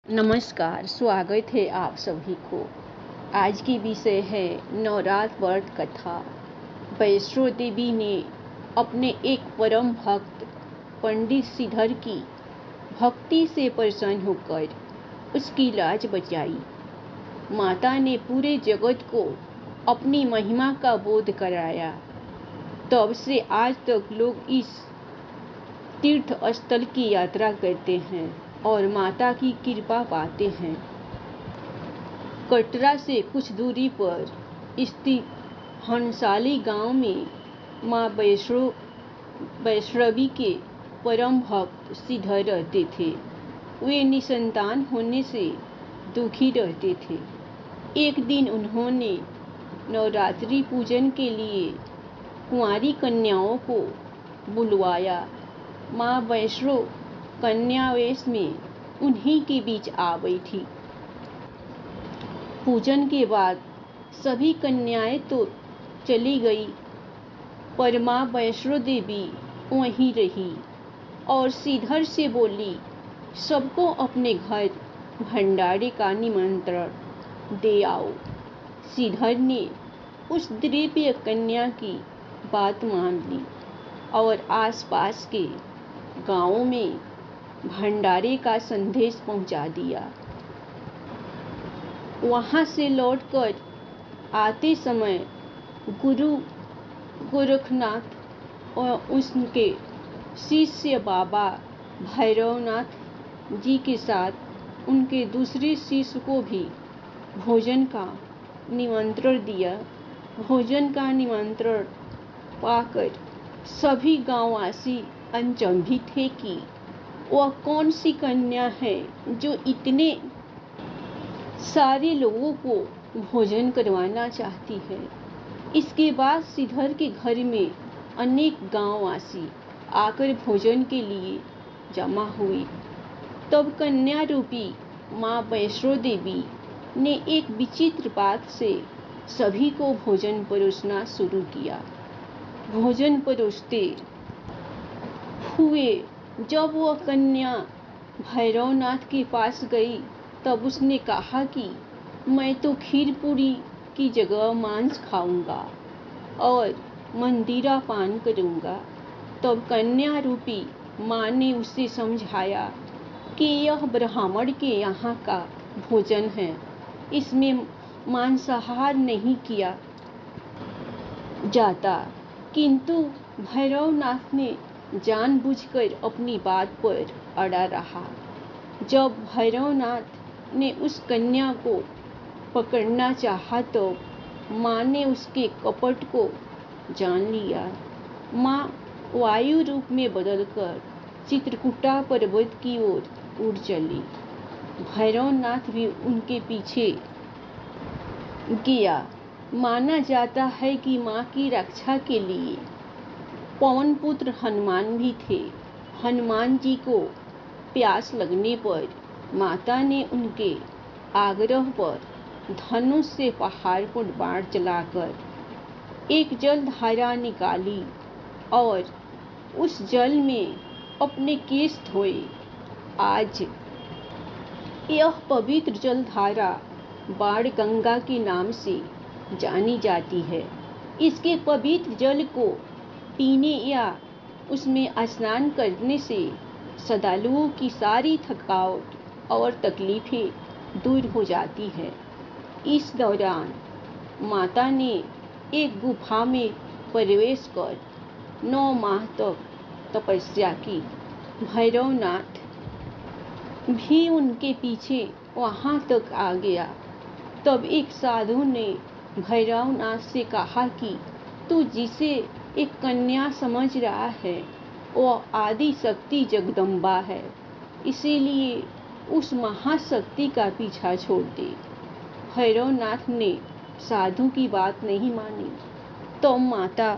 नमस्कार, स्वागत है आप सभी को। आज की विषय है नवरात्र व्रत कथा। वैष्णो देवी ने अपने एक परम भक्त पंडित श्रीधर की भक्ति से प्रसन्न होकर उसकी लाज बचाई। माता ने पूरे जगत को अपनी महिमा का बोध कराया। तब से आज तक लोग इस तीर्थ स्थल की यात्रा करते हैं और माता की कृपा पाते हैं। कटरा से कुछ दूरी पर स्थित हंसाली गांव में मां वैष्णवी के परम भक्त श्रीधर रहते थे। वे निसंतान होने से दुखी रहते थे। एक दिन उन्होंने नवरात्रि पूजन के लिए कुंवारी कन्याओं को बुलवाया। मां वैष्णो कन्या वेश में उन्हीं के बीच आ बैठी। पूजन के बाद सभी कन्याएं तो चली गई, पर मां वैष्णो देवी वहीं रही और श्रीधर से बोली, सबको अपने घर भंडारे का निमंत्रण दे आओ। श्रीधर ने उस दिव्य कन्या की बात मान ली और आसपास के गांवों में भंडारे का संदेश पहुंचा दिया। वहां से लौटकर आते समय गुरु गोरखनाथ और उनके शिष्य बाबा भैरवनाथ जी के साथ उनके दूसरे शिष्य को भी भोजन का निमंत्रण दिया। भोजन का निमंत्रण पाकर सभी गांववासी अचंभित थे कि वह कौन सी कन्या है जो इतने सारे लोगों को भोजन करवाना चाहती है। इसके बाद श्रीधर के घर में अनेक गांववासी आकर भोजन के लिए जमा हुए। तब कन्या रूपी मां वैष्णो देवी ने एक विचित्र बात से सभी को भोजन परोसना शुरू किया। भोजन परोसते हुए जब वह कन्या भैरवनाथ के पास गई, तब उसने कहा कि मैं तो खीर पूरी की जगह मांस खाऊंगा और मंदिरा पान करूंगा। तब कन्या रूपी मां ने उसे समझाया कि यह ब्राह्मण के यहाँ का भोजन है, इसमें मांसाहार नहीं किया जाता। किंतु भैरवनाथ ने जानबूझकर अपनी बात पर अड़ा रहा। जब भैरवनाथ ने उस कन्या को पकड़ना चाहा तो मां ने उसके कपट को जान लिया। मां वायु रूप में बदलकर चित्रकूटा पर्वत की ओर उड़ चली। भैरवनाथ भी उनके पीछे गया। माना जाता है कि मां की रक्षा के लिए पवन पुत्र हनुमान भी थे। हनुमान जी को प्यास लगने पर माता ने उनके आग्रह पर धनुष से पहाड़ पर बाण चलाकर एक जल धारा निकाली और उस जल में अपने केश धोए। आज यह पवित्र जल धारा बाण गंगा के नाम से जानी जाती है। इसके पवित्र जल को पीने या उसमें स्नान करने से श्रद्धालुओं की सारी थकावट और तकलीफें दूर हो जाती है। इस दौरान माता ने एक गुफा में प्रवेश कर 9 माह तक तपस्या की। भैरवनाथ भी उनके पीछे वहां तक आ गया। तब एक साधु ने भैरवनाथ से कहा कि तू जिसे एक कन्या समझ रहा है वह आदि शक्ति जगदम्बा है, इसीलिए उस महाशक्ति का पीछा छोड़ दे। भैरवनाथ ने साधु की बात नहीं मानी तो माता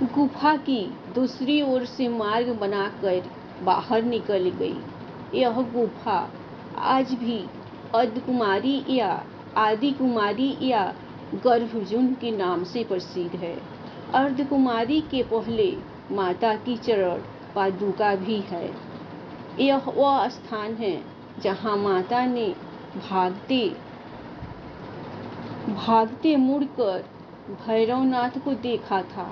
गुफा की दूसरी ओर से मार्ग बनाकर बाहर निकल गई। यह गुफा आज भी आदि कुमारी या गर्भजून के नाम से प्रसिद्ध है। अर्धकुमारी के पहले माता की चरण पादुका भी है। यह वह स्थान है जहाँ माता ने भागते भागते मुड़कर भैरवनाथ को देखा था।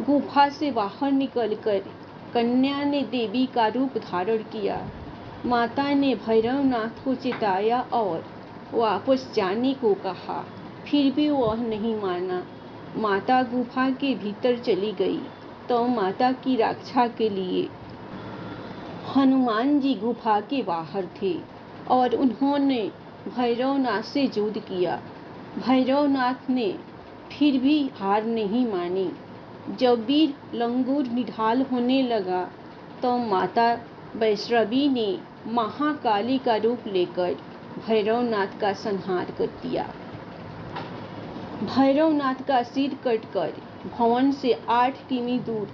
गुफा से बाहर निकलकर कन्या ने देवी का रूप धारण किया। माता ने भैरवनाथ को चिताया और वापस जाने को कहा, फिर भी वह नहीं माना। माता गुफा के भीतर चली गई तो माता की रक्षा के लिए हनुमान जी गुफा के बाहर थे और उन्होंने भैरवनाथ से युद्ध किया। भैरवनाथ ने फिर भी हार नहीं मानी। जब वीर लंगूर निढाल होने लगा तो माता वैष्णवी ने महाकाली का रूप लेकर भैरवनाथ का संहार कर दिया। भैरवनाथ का सिर कटकर भवन से 8 किमी दूर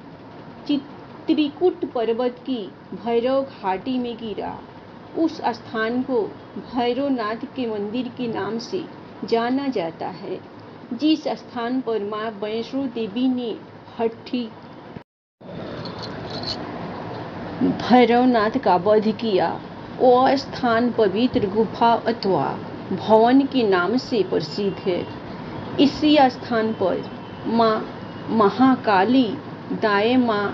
त्रिकुट पर्वत की भैरव घाटी में गिरा। उस स्थान को भैरवनाथ के मंदिर के नाम से जाना जाता है। जिस स्थान पर मां वैष्णो देवी ने हठी भैरवनाथ का वध किया, वह स्थान पवित्र गुफा अथवा भवन के नाम से प्रसिद्ध है। इसी स्थान पर मां महाकाली, दाएं मां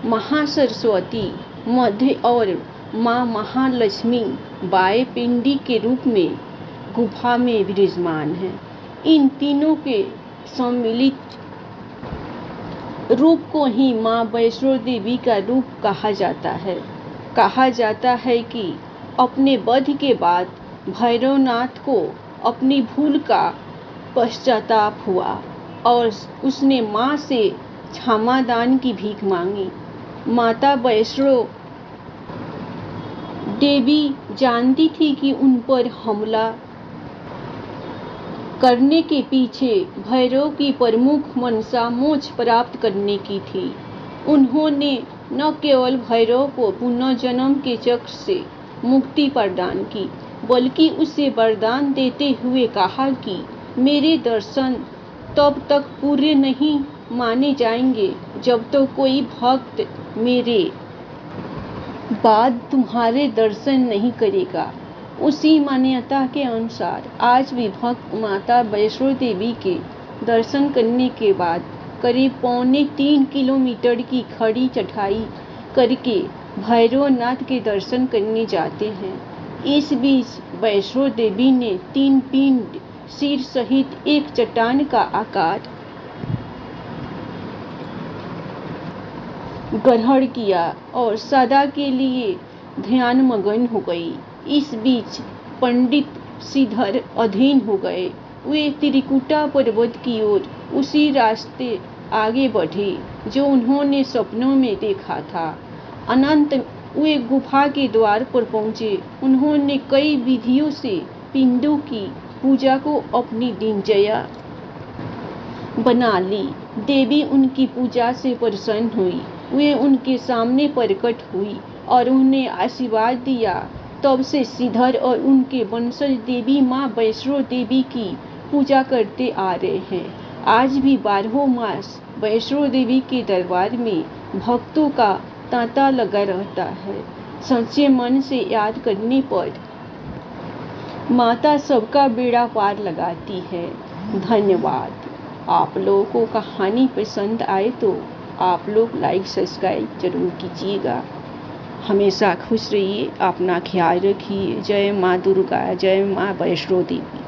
महासरस्वती, मध्य और मां महालक्ष्मी बाएं पिंडी के रूप में गुफा में विराजमान है। इन तीनों के सम्मिलित रूप को ही मां वैष्णो देवी का रूप कहा जाता है। कहा जाता है कि अपने वध के बाद भैरवनाथ को अपनी भूल का पश्चाताप हुआ और उसने मां से क्षमादान की भीख मांगी। माता वैष्णो देवी जानती थी कि उन पर हमला करने के पीछे भैरव की प्रमुख मंशा मोक्ष प्राप्त करने की थी। उन्होंने न केवल भैरव को पुनर्जन्म के चक्र से मुक्ति प्रदान की, बल्कि उसे वरदान देते हुए कहा कि मेरे दर्शन तब तक पूरे नहीं माने जाएंगे जब तक कोई भक्त मेरे बाद तुम्हारे दर्शन नहीं करेगा। उसी मान्यता के अनुसार आज भी भक्त माता वैष्णो देवी के दर्शन करने के बाद करीब 3.25 किलोमीटर की खड़ी चढ़ाई करके भैरवनाथ के दर्शन करने जाते हैं। इस बीच वैष्णो देवी ने 3 पिंड सिर सहित एक चट्टान का आकार ग्रहण किया और सदा के लिए ध्यानमग्न हो गई। इस बीच पंडित श्रीधर अधीन हो गए। वे त्रिकुटा पर्वत की ओर उसी रास्ते आगे बढ़े जो उन्होंने सपनों में देखा था। अनंत वे गुफा के द्वार पर पहुंचे। उन्होंने कई विधियों से पिंडों की पूजा को अपनी दिनचर्या बना ली। देवी उनकी पूजा से प्रसन्न हुई। वे उनके सामने प्रकट हुई और उन्हें आशीर्वाद दिया। तब से श्रीधर और उनके वंशज देवी मां वैष्णो देवी की पूजा करते आ रहे हैं। आज भी 12 मास वैष्णो देवी के दरबार में भक्तों का तांता लगा रहता है। सच्चे मन से याद करने पर माता सबका बेड़ा पार लगाती है। धन्यवाद। आप लोगों को कहानी पसंद आए तो आप लोग लाइक सब्सक्राइब जरूर कीजिएगा। हमेशा खुश रहिए, अपना ख्याल रखिए। जय माँ दुर्गा, जय माँ वैष्णो देवी।